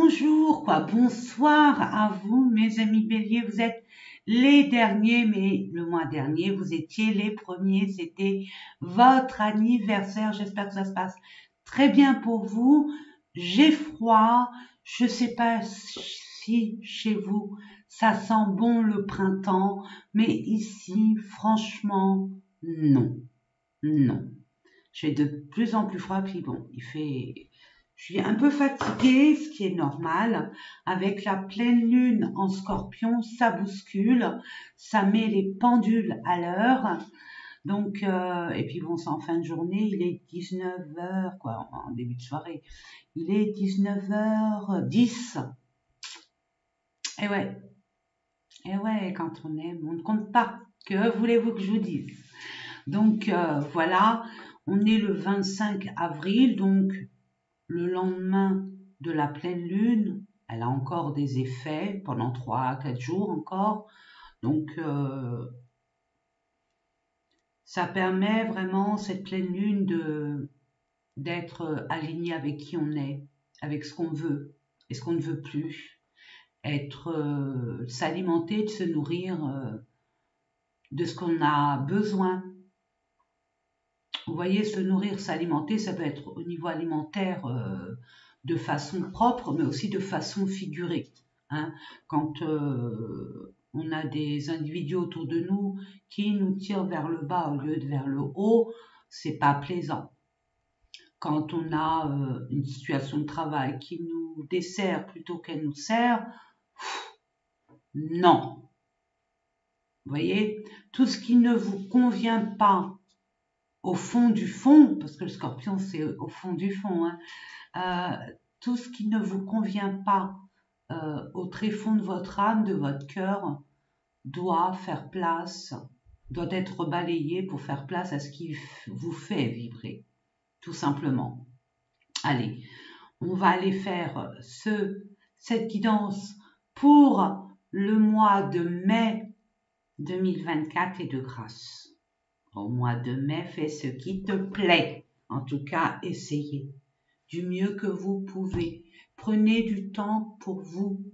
bonjour, quoi, bonsoir à vous, mes amis béliers. Vous êtes les derniers, mais le mois dernier, vous étiez les premiers. C'était votre anniversaire. J'espère que ça se passe très bien pour vous. J'ai froid. Je sais pas si chez vous, ça sent bon le printemps, mais ici, franchement, non, non. J'ai de plus en plus froid, puis bon, je suis un peu fatiguée, ce qui est normal. Avec la pleine lune en Scorpion, ça bouscule, ça met les pendules à l'heure. Donc, et puis bon, c'est en fin de journée, il est 19h, quoi, en début de soirée. Il est 19h10. Et ouais, quand on aime, on ne compte pas. Que voulez-vous que je vous dise? Donc, voilà, on est le 25 avril, donc le lendemain de la pleine lune, elle a encore des effets pendant 3 à 4 jours encore. Donc, ça permet vraiment, cette pleine lune, d'être aligné avec qui on est, avec ce qu'on veut et ce qu'on ne veut plus. S'alimenter, de se nourrir de ce qu'on a besoin. Vous voyez, se nourrir, s'alimenter, ça peut être au niveau alimentaire de façon propre, mais aussi de façon figurée. Hein. Quand on a des individus autour de nous qui nous tirent vers le bas au lieu de vers le haut, c'est pas plaisant. Quand on a une situation de travail qui nous dessert plutôt qu'elle nous sert, non. Vous voyez, tout ce qui ne vous convient pas au fond du fond, parce que le scorpion c'est au fond du fond, hein, tout ce qui ne vous convient pas au tréfonds de votre âme, de votre cœur, doit faire place, doit être balayé pour faire place à ce qui vous fait vibrer, tout simplement. Allez, on va aller faire cette guidance pour le mois de mai 2024 et de grâce. Au mois de mai, fais ce qui te plaît. En tout cas, essayez du mieux que vous pouvez. Prenez du temps pour vous,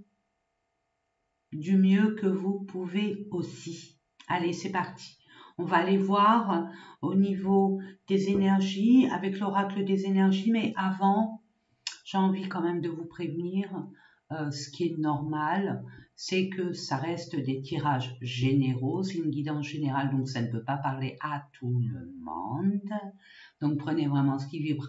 du mieux que vous pouvez aussi. Allez, c'est parti. On va aller voir au niveau des énergies, avec l'oracle des énergies, mais avant, j'ai envie quand même de vous prévenir, ce qui est normal, c'est que ça reste des tirages généraux, c'est une guidance générale, donc ça ne peut pas parler à tout le monde. Donc prenez vraiment ce qui vibre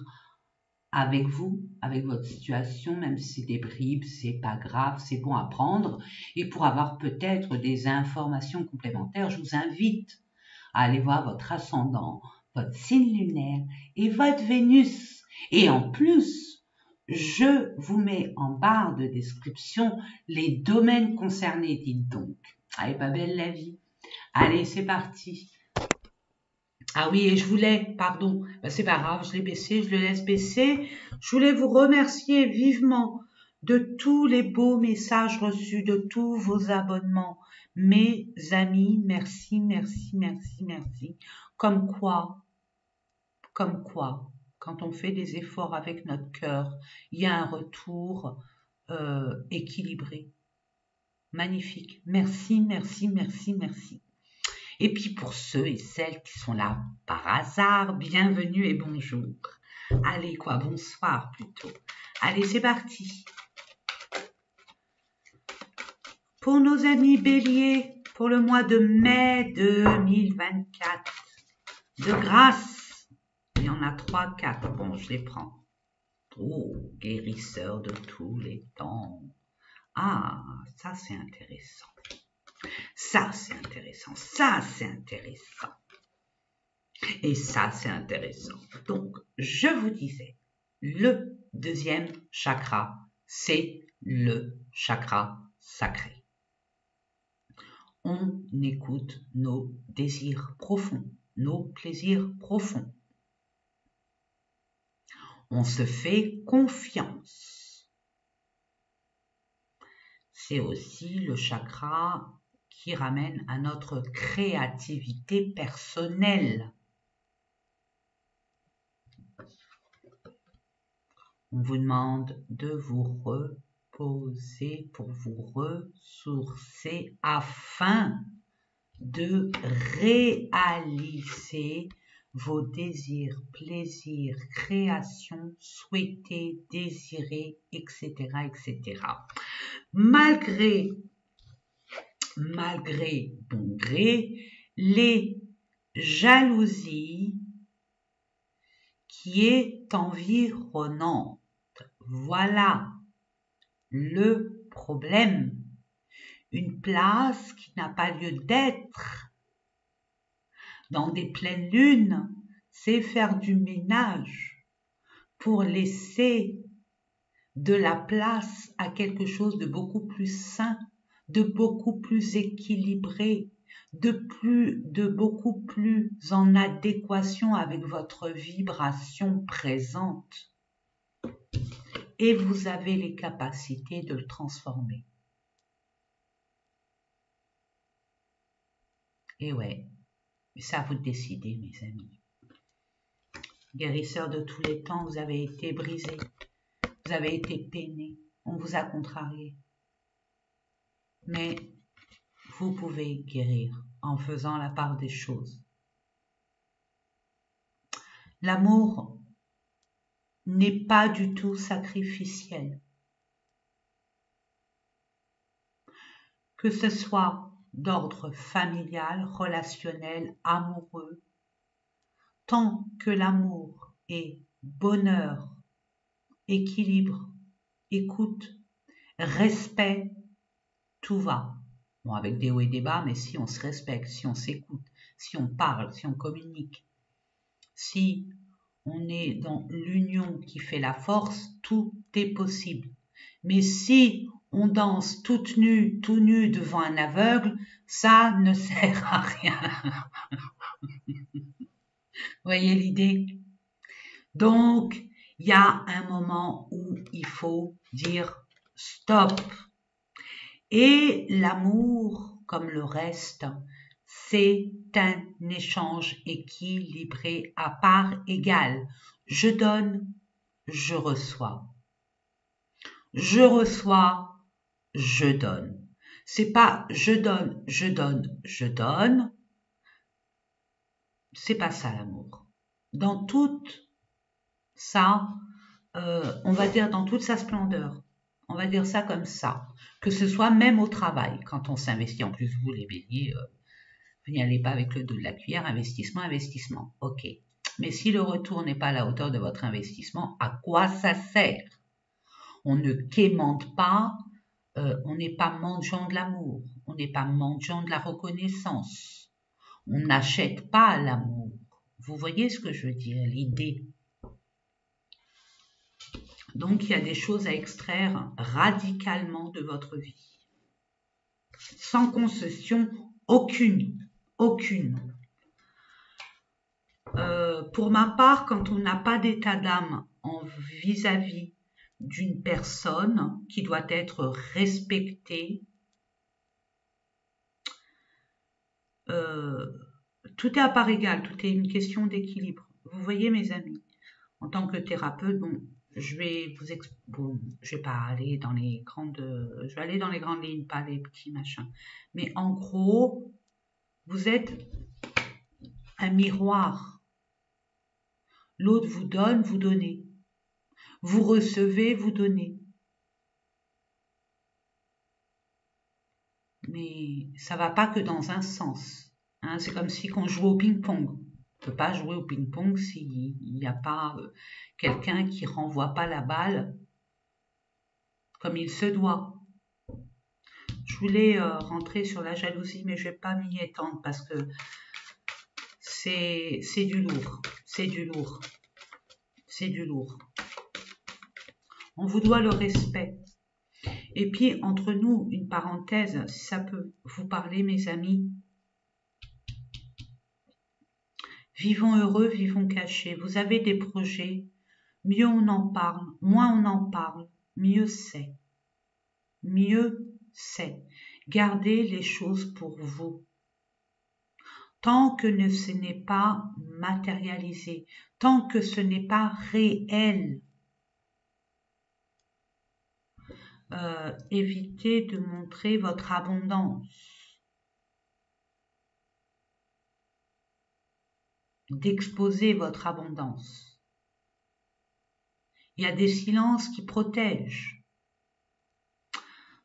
avec vous, avec votre situation, même si c'est des bribes, c'est pas grave, c'est bon à prendre. Et pour avoir peut-être des informations complémentaires, je vous invite à aller voir votre ascendant, votre signe lunaire et votre Vénus. Et en plus, je vous mets en barre de description les domaines concernés, dites donc. Ah, elle est pas belle la vie. Allez, c'est parti. Ah oui, et je voulais, pardon, c'est pas grave, je l'ai baissé, je le laisse baisser. Je voulais vous remercier vivement de tous les beaux messages reçus, de tous vos abonnements. Mes amis, merci, merci, merci, merci. Comme quoi, quand on fait des efforts avec notre cœur, il y a un retour équilibré. Magnifique. Merci, merci, merci, merci. Et puis pour ceux et celles qui sont là par hasard, bienvenue et bonjour. Allez quoi, bonsoir plutôt. Allez, c'est parti. Pour nos amis béliers, pour le mois de mai 2024, de grâce, il y en a 3, 4, bon je les prends. Oh, guérisseur de tous les temps. Ah, ça c'est intéressant. Ça c'est intéressant, ça c'est intéressant. Et ça c'est intéressant. Donc, je vous disais, le deuxième chakra, c'est le chakra sacré. On écoute nos désirs profonds, nos plaisirs profonds. On se fait confiance. C'est aussi le chakra qui ramène à notre créativité personnelle. On vous demande de vous reposer, pour vous ressourcer afin de réaliser vos désirs, plaisirs, créations, souhaités, désirés, etc., etc. Malgré bon gré, les jalousies qui est environnante. Voilà le problème. Une place qui n'a pas lieu d'être dans des pleines lunes, c'est faire du ménage pour laisser de la place à quelque chose de beaucoup plus sain, de beaucoup plus équilibré, de beaucoup plus en adéquation avec votre vibration présente. Et vous avez les capacités de le transformer. Et ouais, c'est à vous de décider, mes amis. Guérisseurs de tous les temps, vous avez été brisés, vous avez été peinés, on vous a contrarié. Mais vous pouvez guérir en faisant la part des choses. L'amour n'est pas du tout sacrificiel. Que ce soit d'ordre familial, relationnel, amoureux, tant que l'amour est bonheur, équilibre, écoute, respect, tout va. Bon, avec des hauts et des bas, mais si on se respecte, si on s'écoute, si on parle, si on communique, si on est dans l'union qui fait la force, tout est possible. Mais si on danse toute nue, tout nu devant un aveugle, ça ne sert à rien. Voyez l'idée? Donc, il y a un moment où il faut dire stop. Et l'amour, comme le reste, c'est un échange équilibré à part égale. Je donne, je reçois. Je reçois, je donne. C'est pas je donne, je donne, je donne. C'est pas ça l'amour. Dans toute ça, on va dire dans toute sa splendeur. On va dire ça comme ça. Que ce soit même au travail, quand on s'investit. En plus, vous les béliers, vous n'y allez pas avec le dos de la cuillère. Investissement, investissement. Ok. Mais si le retour n'est pas à la hauteur de votre investissement, à quoi ça sert? On ne quémande pas, on n'est pas mendiant de l'amour, on n'est pas mendiant de la reconnaissance. On n'achète pas l'amour. Vous voyez ce que je veux dire, l'idée. Donc, il y a des choses à extraire radicalement de votre vie. Sans concession aucune. Aucune. Pour ma part, quand on n'a pas d'état d'âme vis-à-vis d'une personne qui doit être respectée, tout est à part égale, tout est une question d'équilibre. Vous voyez, mes amis, en tant que thérapeute, bon, je vais pas aller dans les grandes, je vais aller dans les grandes lignes, pas les petits machins. Mais en gros, vous êtes un miroir. L'autre vous donne, vous donnez. Vous recevez, vous donnez. Mais ça va pas que dans un sens. Hein, c'est comme si on jouait au ping-pong. On ne peut pas jouer au ping-pong s'il n'y a pas quelqu'un qui renvoie pas la balle comme il se doit. Je voulais rentrer sur la jalousie, mais je vais pas m'y étendre parce que c'est du lourd. C'est du lourd. C'est du lourd. On vous doit le respect. Et puis, entre nous, une parenthèse, si ça peut vous parler, mes amis. Vivons heureux, vivons cachés. Vous avez des projets, mieux on en parle, moins on en parle, mieux c'est. Mieux c'est. Gardez les choses pour vous. Tant que ce n'est pas matérialisé, tant que ce n'est pas réel. évitez de montrer votre abondance, d'exposer votre abondance. Il y a des silences qui protègent.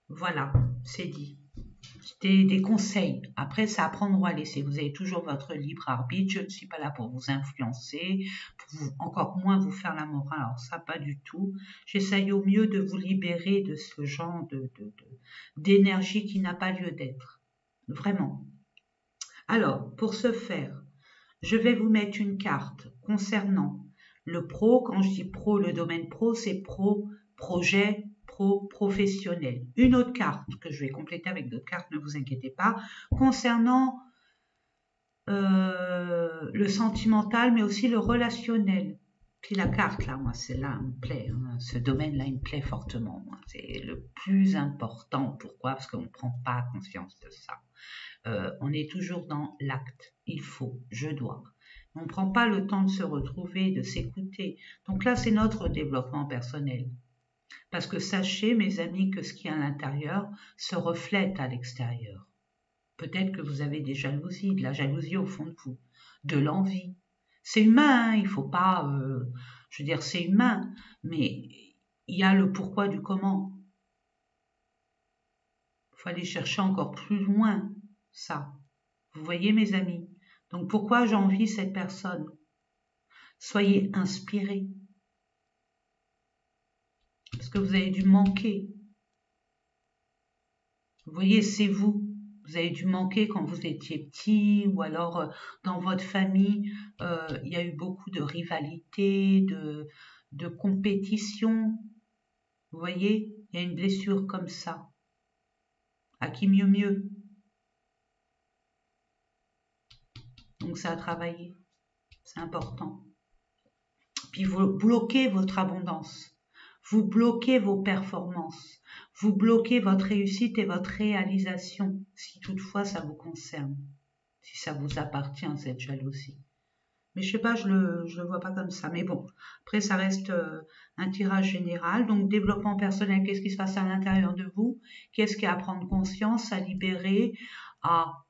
Voilà, c'est dit. C'était des conseils. Après, c'est à prendre ou à laisser. Vous avez toujours votre libre arbitre. Je ne suis pas là pour vous influencer, encore moins vous faire la morale. Alors ça, pas du tout. J'essaye au mieux de vous libérer de ce genre d'énergie qui n'a pas lieu d'être. Vraiment. Alors, pour ce faire, je vais vous mettre une carte concernant le pro. Quand je dis pro, le domaine pro, c'est pro, projet, professionnel. Une autre carte que je vais compléter avec d'autres cartes, ne vous inquiétez pas, concernant le sentimental, mais aussi le relationnel. Puis la carte, là, moi, celle-là me plaît, hein, ce domaine-là, il me plaît fortement. C'est le plus important. Pourquoi? Parce qu'on ne prend pas conscience de ça. On est toujours dans l'acte. Il faut, je dois. On ne prend pas le temps de se retrouver, de s'écouter. Donc là, c'est notre développement personnel. Parce que sachez, mes amis, que ce qui est à l'intérieur se reflète à l'extérieur. Peut-être que vous avez des jalousies, de la jalousie au fond de vous, de l'envie. C'est humain, hein, il ne faut pas... je veux dire, c'est humain, mais il y a le pourquoi du comment. Il faut aller chercher encore plus loin, ça. Vous voyez, mes amis? Donc, pourquoi j'envie cette personne? Soyez inspirés. Parce que vous avez dû manquer. Vous voyez, c'est vous. Vous avez dû manquer quand vous étiez petit, ou alors dans votre famille, il y a eu beaucoup de rivalité, de compétition. Vous voyez, il y a une blessure comme ça. À qui mieux? Donc ça a travaillé. C'est important. Puis vous bloquez votre abondance. Vous bloquez vos performances. Vous bloquez votre réussite et votre réalisation, si toutefois ça vous concerne, si ça vous appartient, cette jalousie. Mais je sais pas, je le vois pas comme ça. Mais bon, après ça reste un tirage général. Donc développement personnel, qu'est-ce qui se passe à l'intérieur de vous? Qu'est-ce qu'il y a à prendre conscience, à libérer, à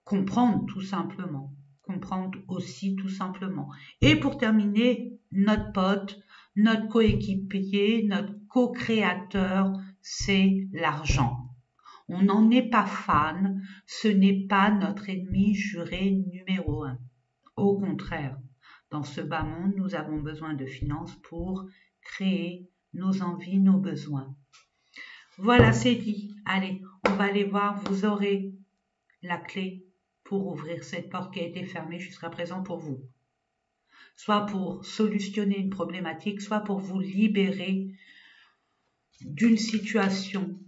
comprendre tout simplement. Comprendre aussi tout simplement. Et pour terminer, notre pote, notre coéquipier, notre co-créateur, c'est l'argent. On n'en est pas fan, ce n'est pas notre ennemi juré numéro 1. Au contraire, dans ce bas monde, nous avons besoin de finances pour créer nos envies, nos besoins. Voilà, c'est dit. Allez, on va aller voir, vous aurez la clé pour ouvrir cette porte qui a été fermée jusqu'à présent pour vous. Soit pour solutionner une problématique, soit pour vous libérer d'une situation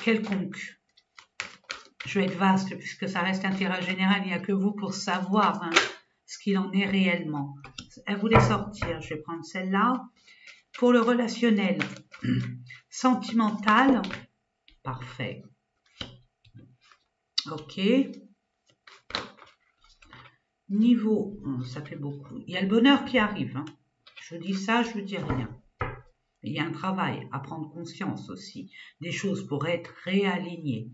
quelconque. Je vais être vaste puisque ça reste un tirage général, il n'y a que vous pour savoir ce qu'il en est réellement. Elle voulait sortir, je vais prendre celle-là. Pour le relationnel, sentimental, parfait. Ok. Niveau, ça fait beaucoup. Il y a le bonheur qui arrive. Hein. Je dis ça, je ne dis rien. Il y a un travail à prendre conscience aussi. Des choses pour être réalignées.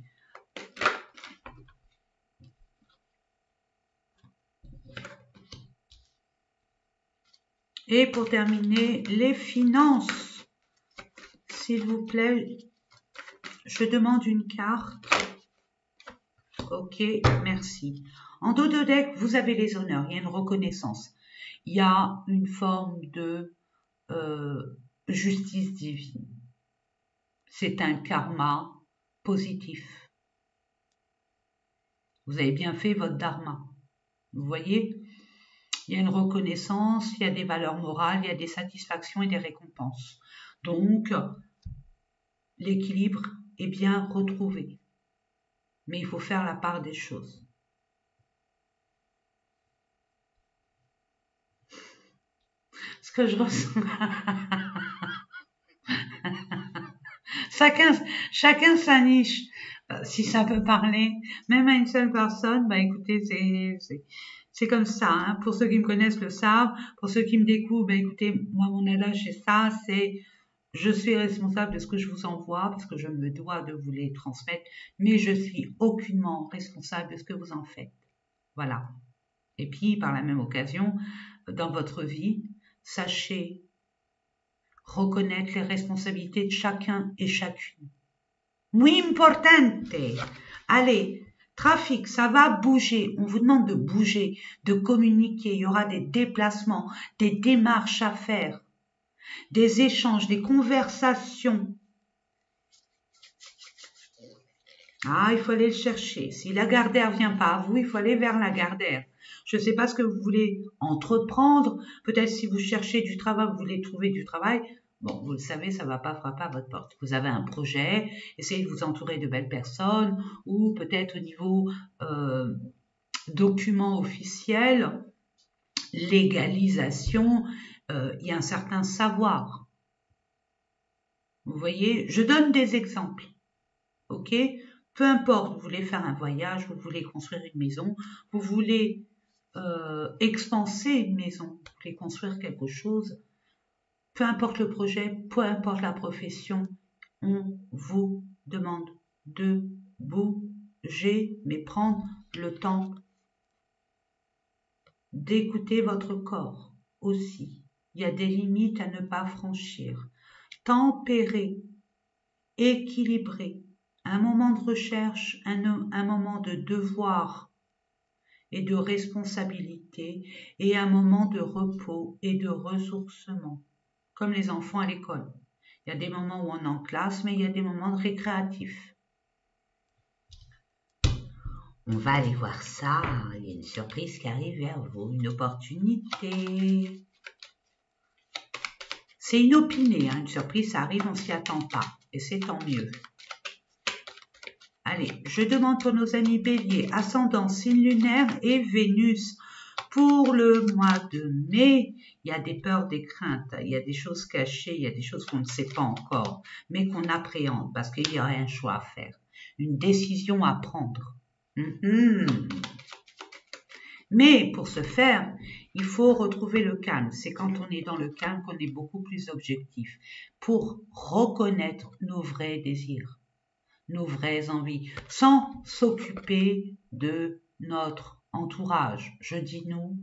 Et pour terminer, les finances. S'il vous plaît, je demande une carte. Ok, merci. En dos de deck, vous avez les honneurs. Il y a une reconnaissance. Il y a une forme de justice divine. C'est un karma positif. Vous avez bien fait votre dharma. Vous voyez? Il y a une reconnaissance, il y a des valeurs morales, il y a des satisfactions et des récompenses. Donc, l'équilibre est bien retrouvé. Mais il faut faire la part des choses. Ce que je ressens... chacun sa niche. Si ça peut parler, même à une seule personne, bah écoutez, c'est comme ça. Hein. Pour ceux qui me connaissent le savent. Pour ceux qui me découvrent, bah écoutez, moi mon adage c'est ça, c'est Je suis responsable de ce que je vous envoie parce que je me dois de vous les transmettre, mais je suis aucunement responsable de ce que vous en faites. Voilà. Et puis, par la même occasion, dans votre vie, sachez reconnaître les responsabilités de chacun et chacune. Muy importante. Allez, trafic, ça va bouger. On vous demande de bouger, de communiquer. Il y aura des déplacements, des démarches à faire, des échanges, des conversations. Ah, il faut aller le chercher. Si la Gardère vient pas à vous, il faut aller vers la Gardère. Je ne sais pas ce que vous voulez entreprendre. Peut-être si vous cherchez du travail, vous voulez trouver du travail. Bon, vous le savez, ça ne va pas frapper à votre porte. Vous avez un projet, essayez de vous entourer de belles personnes ou peut-être au niveau documents officiels, légalisation, il y a un certain savoir. Vous voyez, je donne des exemples. Ok ? Peu importe, vous voulez faire un voyage, vous voulez construire une maison, vous voulez expanser une maison, vous voulez construire quelque chose, peu importe le projet, peu importe la profession, on vous demande de bouger, mais prendre le temps d'écouter votre corps aussi. Il y a des limites à ne pas franchir. Tempérer, équilibrer, un moment de recherche, un moment de devoir et de responsabilité et un moment de repos et de ressourcement, comme les enfants à l'école. Il y a des moments où on est en classe, mais il y a des moments de récréatifs. On va aller voir ça, il y a une surprise qui arrive vers vous, une opportunité. C'est inopiné, hein, une surprise, ça arrive, on s'y attend pas, et c'est tant mieux. Allez, je demande pour nos amis Bélier, ascendant, signe lunaire et Vénus. Pour le mois de mai, il y a des peurs, des craintes, il y a des choses cachées, il y a des choses qu'on ne sait pas encore, mais qu'on appréhende parce qu'il y aurait un choix à faire, une décision à prendre. Mais pour ce faire, il faut retrouver le calme. C'est quand on est dans le calme qu'on est beaucoup plus objectif pour reconnaître nos vrais désirs, nos vraies envies, sans s'occuper de notre entourage. Je dis nous,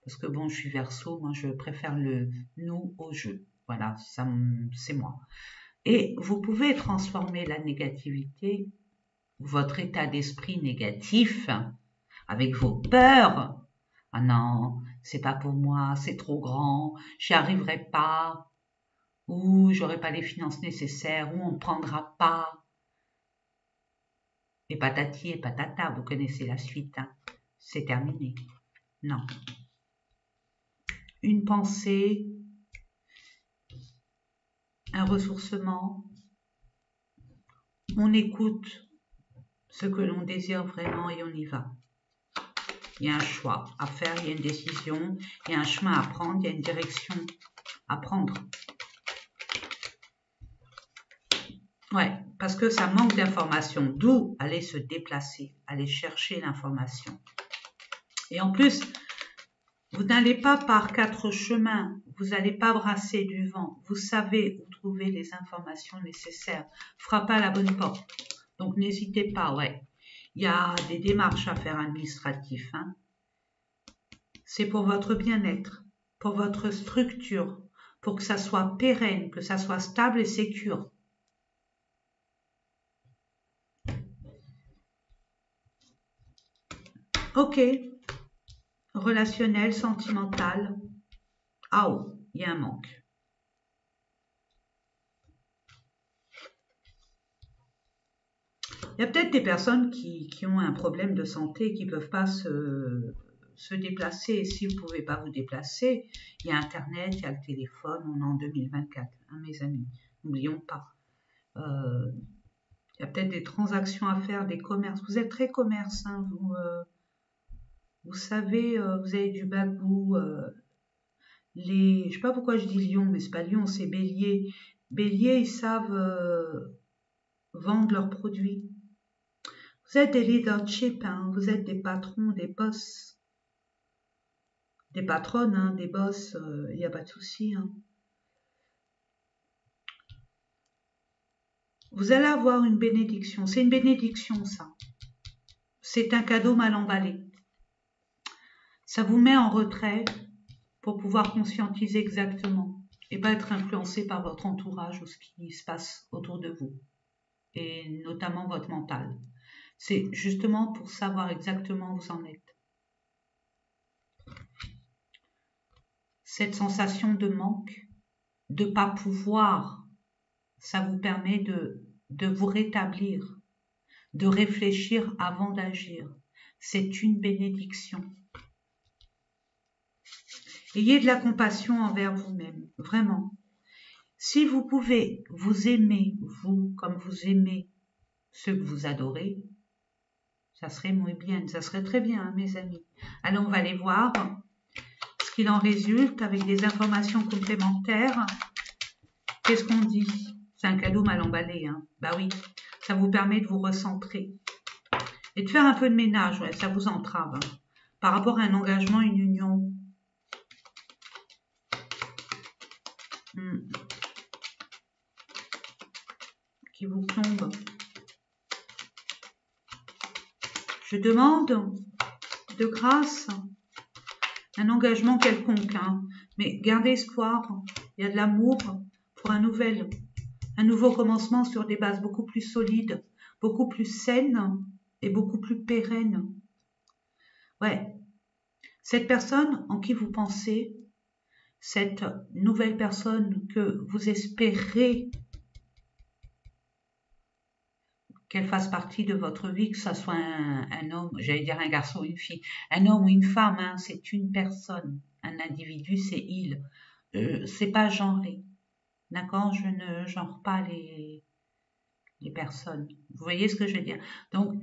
parce que bon, je suis Verseau, moi je préfère le nous au jeu. Voilà, ça c'est moi. Et vous pouvez transformer la négativité, votre état d'esprit négatif, avec vos peurs. Ah non, c'est pas pour moi, c'est trop grand, j'y arriverai pas, ou j'aurai pas les finances nécessaires, ou on ne prendra pas. Et patati et patata, vous connaissez la suite, hein. C'est terminé. Non. Une pensée, un ressourcement, on écoute ce que l'on désire vraiment et on y va. Il y a un choix à faire, il y a une décision, il y a un chemin à prendre, il y a une direction à prendre. Ouais, parce que ça manque d'informations, d'où aller se déplacer, aller chercher l'information. Et en plus, vous n'allez pas par 4 chemins, vous n'allez pas brasser du vent, vous savez où trouver les informations nécessaires, frappez à la bonne porte. Donc n'hésitez pas, ouais. Il y a des démarches à faire administratives, hein. C'est pour votre bien-être, pour votre structure, pour que ça soit pérenne, que ça soit stable et sécure. Ok, relationnel, sentimental. Ah oh, il y a un manque. Il y a peut-être des personnes qui ont un problème de santé et qui ne peuvent pas se déplacer. Et si vous ne pouvez pas vous déplacer, il y a Internet, il y a le téléphone, on est en 2024, hein, mes amis. N'oublions pas. Il y a peut-être des transactions à faire, des commerces. Vous êtes très commerce, hein, vous savez, vous avez du bagou. Je ne sais pas pourquoi je dis lion, mais c'est pas lion, c'est bélier. Bélier, ils savent vendre leurs produits. Vous êtes des leadership, hein, vous êtes des patrons, des boss. Des patronnes, hein, des boss, il n'y a pas de souci. Hein. Vous allez avoir une bénédiction. C'est une bénédiction, ça. C'est un cadeau mal emballé. Ça vous met en retrait pour pouvoir conscientiser exactement et pas être influencé par votre entourage ou ce qui se passe autour de vous, et notamment votre mental. C'est justement pour savoir exactement où vous en êtes. Cette sensation de manque, de ne pas pouvoir, ça vous permet de vous rétablir, de réfléchir avant d'agir. C'est une bénédiction. Ayez de la compassion envers vous-même, vraiment. Si vous pouvez vous aimer, vous, comme vous aimez ceux que vous adorez, ça serait muy bien, ça serait très bien, hein, mes amis. Alors, on va aller voir ce qu'il en résulte avec des informations complémentaires. Qu'est-ce qu'on dit? C'est un cadeau mal emballé, hein. Bah oui, ça vous permet de vous recentrer et de faire un peu de ménage, ouais, ça vous entrave, hein, par rapport à un engagement, une union. Qui vous plombe. Je demande de grâce un engagement quelconque, hein, mais gardez espoir, il y a de l'amour pour un nouveau commencement sur des bases beaucoup plus solides, beaucoup plus saines et beaucoup plus pérennes. Ouais, cette personne en qui vous pensez, cette nouvelle personne que vous espérez qu'elle fasse partie de votre vie, que ce soit un homme, j'allais dire un garçon ou une fille, un homme ou une femme, hein, c'est une personne, un individu, c'est il. C'est pas genré, d'accord? Je ne genre pas les personnes. Vous voyez ce que je veux dire? Donc,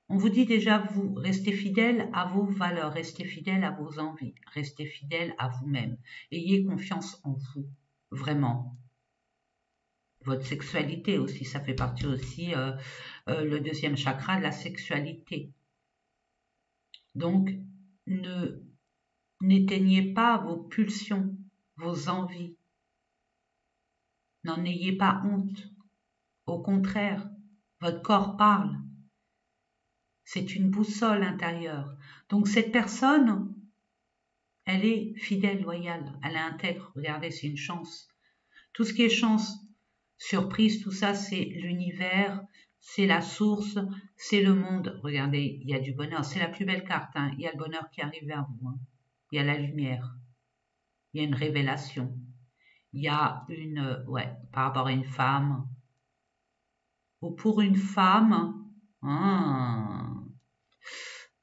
on vous dit déjà, vous restez fidèle à vos valeurs, restez fidèle à vos envies, restez fidèle à vous-même. Ayez confiance en vous, vraiment. Votre sexualité aussi, ça fait partie aussi le deuxième chakra de la sexualité. Donc, n'éteignez pas vos pulsions, vos envies. N'en ayez pas honte. Au contraire, votre corps parle. C'est une boussole intérieure. Donc, cette personne, elle est fidèle, loyale, elle est intègre. Regardez, c'est une chance. Tout ce qui est chance, surprise, tout ça, c'est l'univers, c'est la source, c'est le monde. Regardez, il y a du bonheur. C'est la plus belle carte, hein. Il y a le bonheur qui arrive vers vous, hein. Il y a la lumière. Il y a une révélation. Il y a par rapport à une femme, ou pour une femme,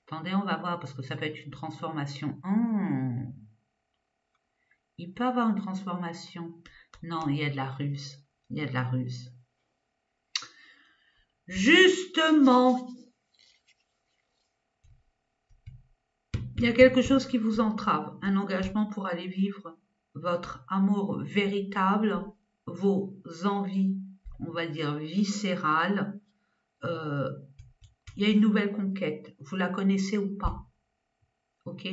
attendez, on va voir, parce que ça peut être une transformation. Il peut avoir une transformation. Non, il y a de la ruse. Il y a de la ruse. Justement, il y a quelque chose qui vous entrave, un engagement pour aller vivre votre amour véritable, vos envies, on va dire viscérales. Il y a une nouvelle conquête, vous la connaissez ou pas, ok?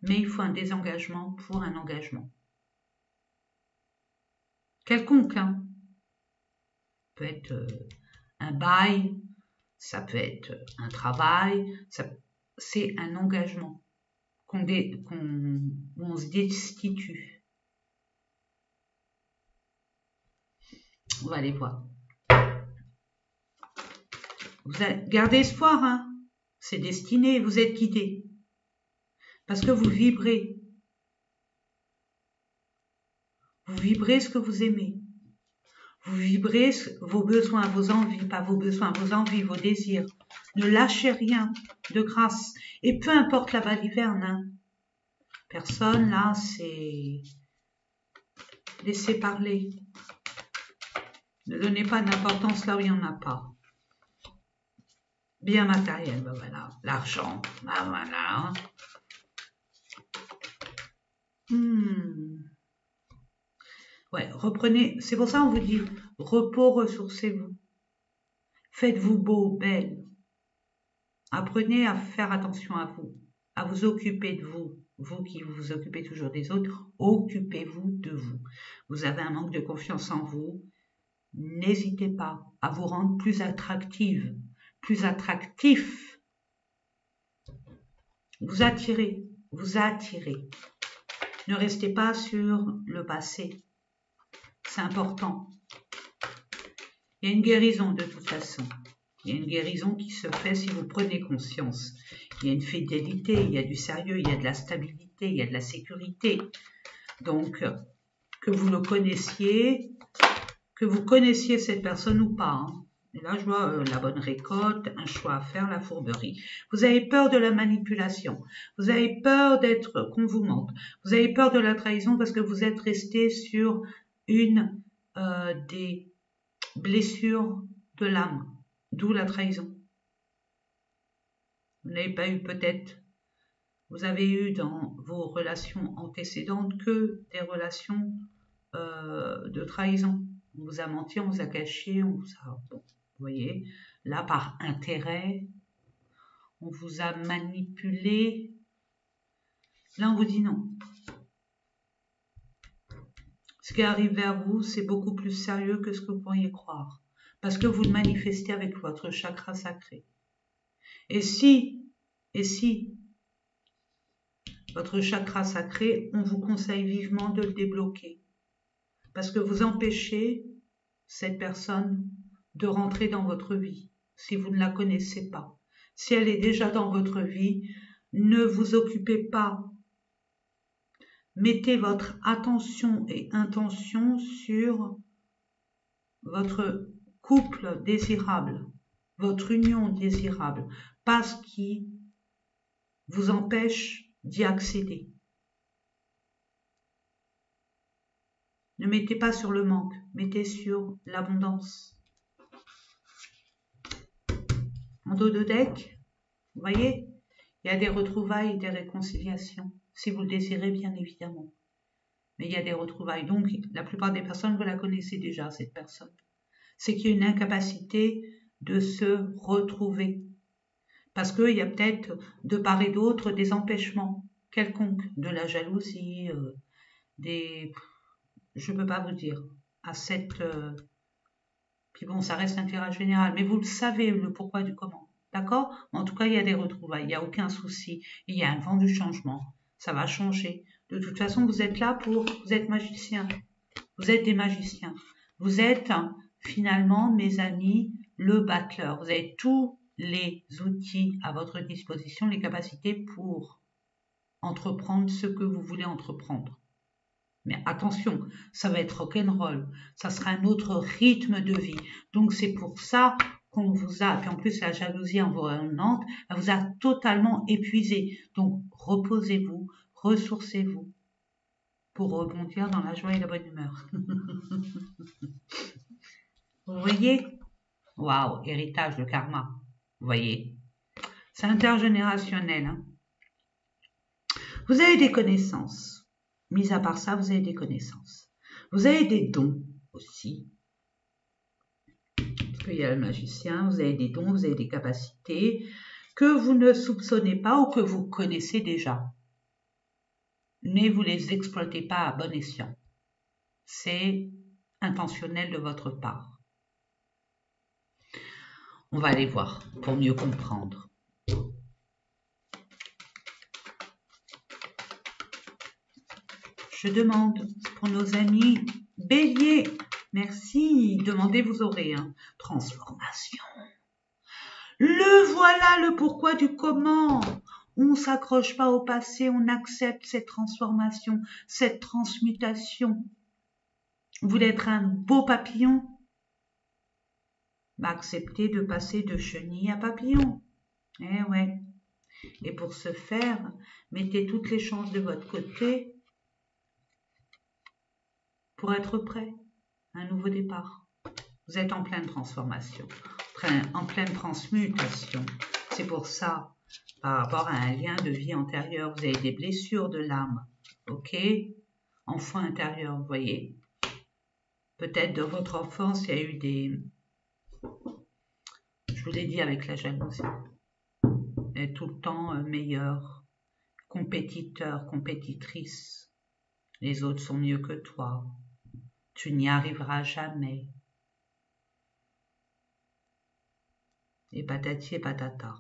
Mais il faut un désengagement pour un engagement. Quelconque, hein? Ça peut être un bail, ça peut être un travail, c'est un engagement où on se destitue. On va aller voir. Vous gardez espoir, hein? C'est destiné, vous êtes guidé. Parce que vous vibrez. Vous vibrez ce que vous aimez. Vous vibrez vos besoins, vos envies, pas vos besoins, vos envies, vos désirs. Ne lâchez rien, de grâce. Et peu importe la baliverne, hein. Personne, là, c'est... Laissez parler. Ne donnez pas d'importance là où il n'y en a pas. Bien matériel, ben voilà. L'argent, ben voilà. Ouais, reprenez, c'est pour ça qu'on vous dit, repos, ressourcez-vous. Faites-vous beau, belle. Apprenez à faire attention à vous occuper de vous. Vous qui vous occupez toujours des autres, occupez-vous de vous. Vous avez un manque de confiance en vous. n'hésitez pas à vous rendre plus attractive, plus attractif. Vous attirez, vous attirez. Ne restez pas sur le passé. C'est important. Il y a une guérison de toute façon. Il y a une guérison qui se fait si vous prenez conscience. Il y a une fidélité, il y a du sérieux, il y a de la stabilité, il y a de la sécurité. Donc, que vous le connaissiez, que vous connaissiez cette personne ou pas. Hein. Et là, je vois la bonne récolte, un choix à faire, la fourberie. Vous avez peur de la manipulation. Vous avez peur qu'on vous mente. Vous avez peur de la trahison parce que vous êtes resté sur une des blessures de l'âme. D'où la trahison. Vous n'avez pas eu peut-être, vous avez eu dans vos relations antécédentes que des relations de trahison. On vous a menti, on vous a caché, on vous a... Bon, vous voyez, là par intérêt, on vous a manipulé. Là on vous dit non. Ce qui arrive vers vous, c'est beaucoup plus sérieux que ce que vous pourriez croire. Parce que vous le manifestez avec votre chakra sacré. Et si votre chakra sacré, on vous conseille vivement de le débloquer. Parce que vous empêchez cette personne de rentrer dans votre vie, si vous ne la connaissez pas. Si elle est déjà dans votre vie, ne vous occupez pas. Mettez votre attention et intention sur votre couple désirable, votre union désirable, pas ce qui vous empêche d'y accéder. Ne mettez pas sur le manque, mettez sur l'abondance. En dos de deck, vous voyez, il y a des retrouvailles, des réconciliations, si vous le désirez bien évidemment. Mais il y a des retrouvailles. Donc, la plupart des personnes, vous la connaissez déjà, cette personne. C'est qu'il y a une incapacité de se retrouver. Parce qu'il y a peut-être, de part et d'autre, des empêchements quelconques, de la jalousie, je ne peux pas vous dire, à cette... Puis bon, ça reste un tirage général, mais vous le savez, le pourquoi du comment. D'accord? En tout cas, il y a des retrouvailles, il n'y a aucun souci. Il y a un vent du changement. Ça va changer. De toute façon, vous êtes là vous êtes magicien. Vous êtes des magiciens. Vous êtes, finalement, mes amis, le battleur. Vous avez tous les outils à votre disposition, les capacités pour entreprendre ce que vous voulez entreprendre. Mais attention, ça va être rock'n'roll, ça sera un autre rythme de vie. Donc c'est pour ça qu'on vous a, puis en plus la jalousie environnante, elle vous a totalement épuisé. Donc reposez-vous, ressourcez-vous pour rebondir dans la joie et la bonne humeur. Vous voyez? Waouh, héritage, le karma. Vous voyez? C'est intergénérationnel. Hein? Vous avez des connaissances. Mis à part ça, vous avez des connaissances. Vous avez des dons aussi. Parce qu'il y a le magicien, vous avez des dons, vous avez des capacités que vous ne soupçonnez pas ou que vous connaissez déjà. Mais vous ne les exploitez pas à bon escient. C'est intentionnel de votre part. On va aller voir pour mieux comprendre. Je demande pour nos amis Bélier, merci, demandez vous aurez, hein. Transformation. Le voilà le pourquoi du comment. On ne s'accroche pas au passé, on accepte cette transformation, cette transmutation. Vous voulez être un beau papillon? Bah, acceptez de passer de chenille à papillon. Eh ouais. Et pour ce faire, mettez toutes les chances de votre côté pour être prêt à un nouveau départ. Vous êtes en pleine transformation, en pleine transmutation. C'est pour ça, par rapport à un lien de vie antérieur, vous avez des blessures de l'âme, ok? Enfant intérieur, vous voyez. Peut-être de votre enfance, il y a eu des... Je vous l'ai dit avec la jalousie. Être tout le temps meilleur, compétiteur, compétitrice. Les autres sont mieux que toi. Tu n'y arriveras jamais. et patati et patata.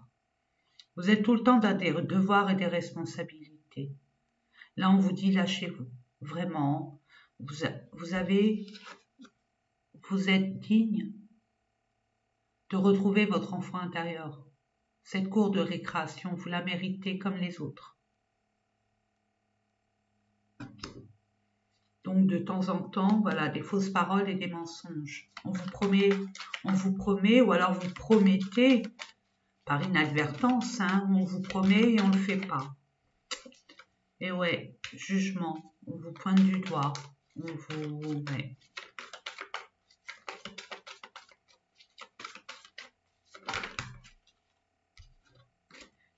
Vous êtes tout le temps dans des devoirs et des responsabilités. Là, on vous dit lâchez-vous. Vraiment, vous êtes digne de retrouver votre enfant intérieur. Cette cour de récréation, vous la méritez comme les autres. Donc, de temps en temps, voilà, des fausses paroles et des mensonges. On vous promet, ou alors vous promettez, par inadvertance, hein, on vous promet et on ne le fait pas. Et ouais, jugement, on vous pointe du doigt, on vous... Ouais.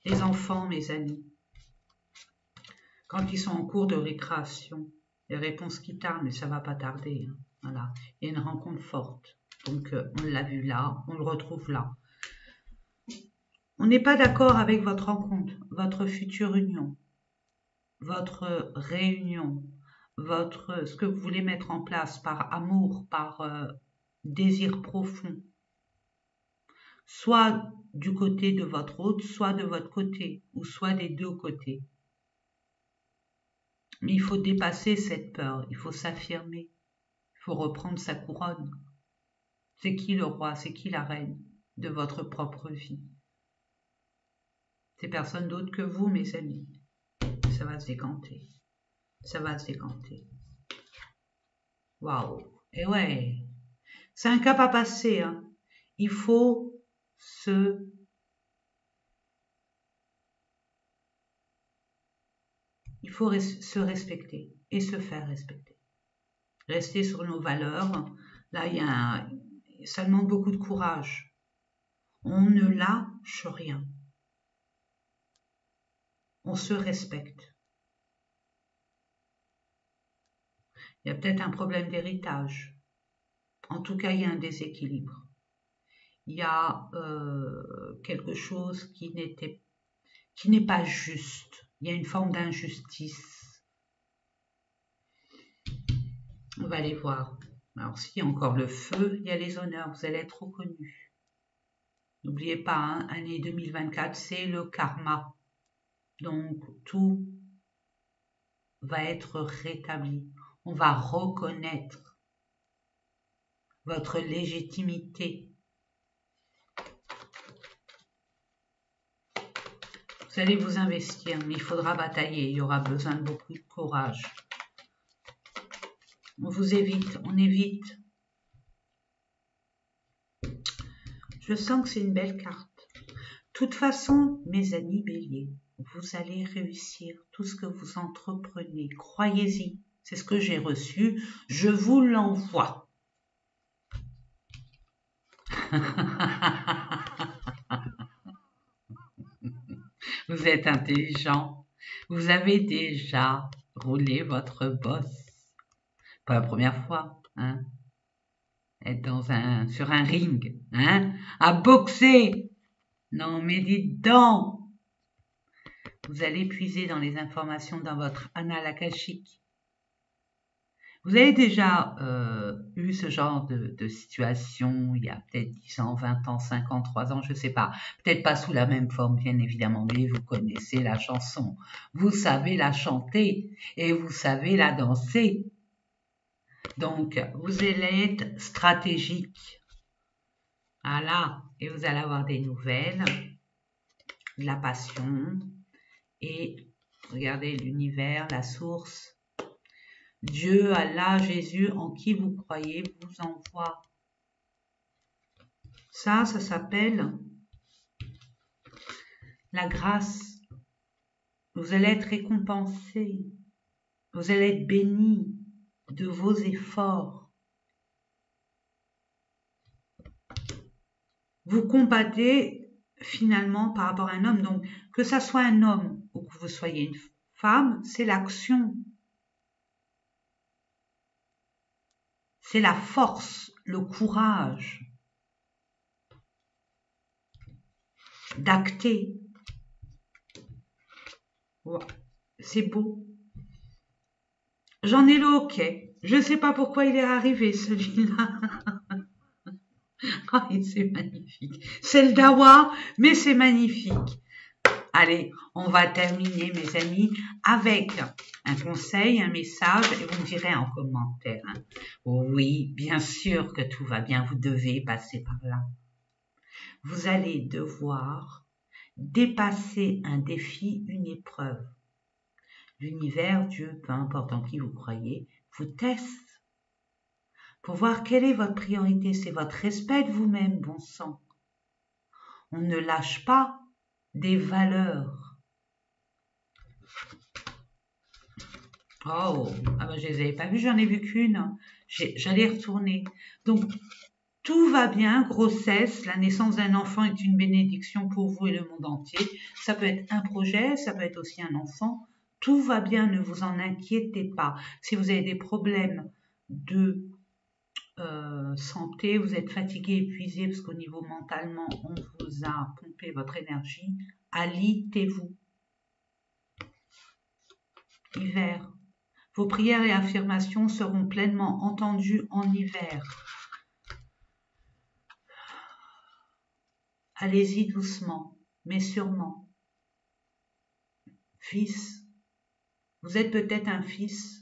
Les enfants, mes amis, quand ils sont en cours de récréation, les réponses qui tardent, mais ça va pas tarder. Hein, voilà, il y a une rencontre forte. Donc, on l'a vu là, on le retrouve là. On n'est pas d'accord avec votre rencontre, votre future union, votre réunion, ce que vous voulez mettre en place par amour, par désir profond. Soit du côté de votre hôte, soit de votre côté, ou soit des deux côtés. Mais il faut dépasser cette peur, il faut s'affirmer, il faut reprendre sa couronne. C'est qui le roi, c'est qui la reine de votre propre vie? C'est personne d'autre que vous, mes amis. Ça va se décanter. Ça va se décanter. Waouh! Et ouais, c'est un cap à passer. Hein. Il faut se respecter et se faire respecter. Rester sur nos valeurs. Là, ça demande beaucoup de courage. On ne lâche rien. On se respecte. Il y a peut-être un problème d'héritage. En tout cas, il y a un déséquilibre. Il y a quelque chose qui n'est pas juste. Il y a une forme d'injustice. On va aller voir. Alors, s'il y a encore le feu, il y a les honneurs. Vous allez être reconnus. N'oubliez pas, hein, année 2024, c'est le karma. Donc, tout va être rétabli. On va reconnaître votre légitimité. Vous allez vous investir, mais il faudra batailler. Il y aura besoin de beaucoup de courage. On vous évite, on évite. Je sens que c'est une belle carte. De toute façon, mes amis béliers, vous allez réussir tout ce que vous entreprenez. Croyez-y, c'est ce que j'ai reçu. Je vous l'envoie. Vous êtes intelligent. Vous avez déjà roulé votre bosse. Pas la première fois, hein. Être sur un ring, hein, à boxer. Non, mais dites donc. Vous allez puiser dans les informations dans votre annale akashique. Vous avez déjà eu ce genre de situation il y a peut-être 10 ans, 20 ans, 53 ans, je ne sais pas. Peut-être pas sous la même forme, bien évidemment, mais vous connaissez la chanson. Vous savez la chanter et vous savez la danser. Donc, vous allez être stratégique. Voilà, et vous allez avoir des nouvelles, de la passion, et regardez l'univers, la source. Dieu, Allah, Jésus, en qui vous croyez, vous envoie. Ça s'appelle la grâce. Vous allez être récompensé. Vous allez être béni de vos efforts. Vous combattez finalement par rapport à un homme. Donc, que ça soit un homme ou que vous soyez une femme, c'est l'action. C'est la force, le courage d'acter. Ouais, c'est beau. J'en ai le hoquet. Je ne sais pas pourquoi il est arrivé celui-là. Et c'est magnifique. C'est le dawa, mais c'est magnifique. Allez, on va terminer, mes amis, avec un conseil, un message, et vous me direz en commentaire. Hein. Oui, bien sûr que tout va bien, vous devez passer par là. Vous allez devoir dépasser un défi, une épreuve. L'univers, Dieu, peu importe en qui vous croyez, vous teste pour voir quelle est votre priorité. C'est votre respect de vous-même, bon sang. On ne lâche pas des valeurs. Oh, ah ben je les avais pas vues, j'en ai vu qu'une. J'allais retourner. Donc, tout va bien, grossesse, la naissance d'un enfant est une bénédiction pour vous et le monde entier. Ça peut être un projet, ça peut être aussi un enfant. Tout va bien, ne vous en inquiétez pas. Si vous avez des problèmes de santé, vous êtes fatigué, épuisé, parce qu'au niveau mentalement, on vous a pompé votre énergie, alitez-vous. Hiver. Vos prières et affirmations seront pleinement entendues en hiver. Allez-y doucement, mais sûrement. Fils, vous êtes peut-être un fils.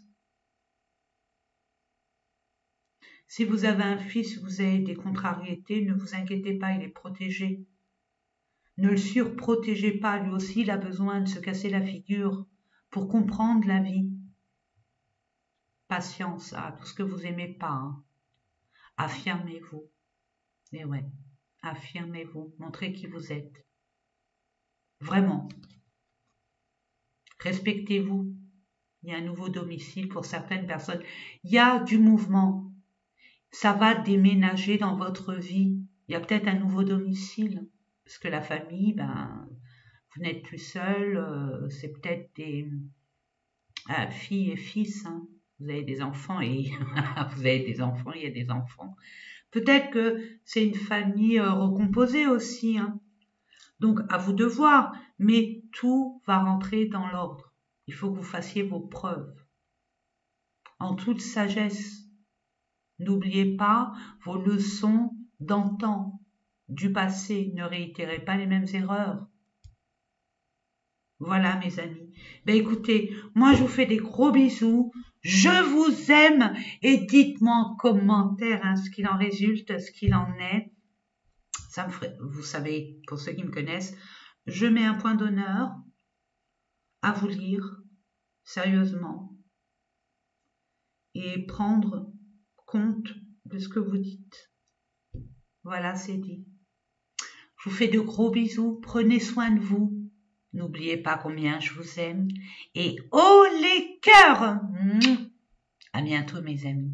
Si vous avez un fils, vous avez des contrariétés, ne vous inquiétez pas, il est protégé. Ne le surprotégez pas, lui aussi il a besoin de se casser la figure pour comprendre la vie. Patience, tout ce que vous aimez pas. Hein. Affirmez-vous. Et ouais, affirmez-vous, montrez qui vous êtes. Vraiment. Respectez-vous. Il y a un nouveau domicile pour certaines personnes. Il y a du mouvement. Ça va déménager dans votre vie. Il y a peut-être un nouveau domicile. Parce que la famille, vous n'êtes plus seul. C'est peut-être des filles et fils. Hein. Vous avez des enfants et vous avez des enfants, il y a des enfants. Peut-être que c'est une famille recomposée aussi. Hein. Donc, à vous de voir. Mais tout va rentrer dans l'ordre. Il faut que vous fassiez vos preuves. En toute sagesse. N'oubliez pas vos leçons d'antan, du passé. Ne réitérez pas les mêmes erreurs. Voilà, mes amis. Écoutez, moi, je vous fais des gros bisous. Je vous aime et dites-moi en commentaire ce qu'il en résulte, ce qu'il en est. Ça me ferait, vous savez, pour ceux qui me connaissent, je mets un point d'honneur à vous lire sérieusement et prendre compte de ce que vous dites. Voilà, c'est dit. Je vous fais de gros bisous. Prenez soin de vous. N'oubliez pas combien je vous aime. Et oh les cœurs! À bientôt, mes amis.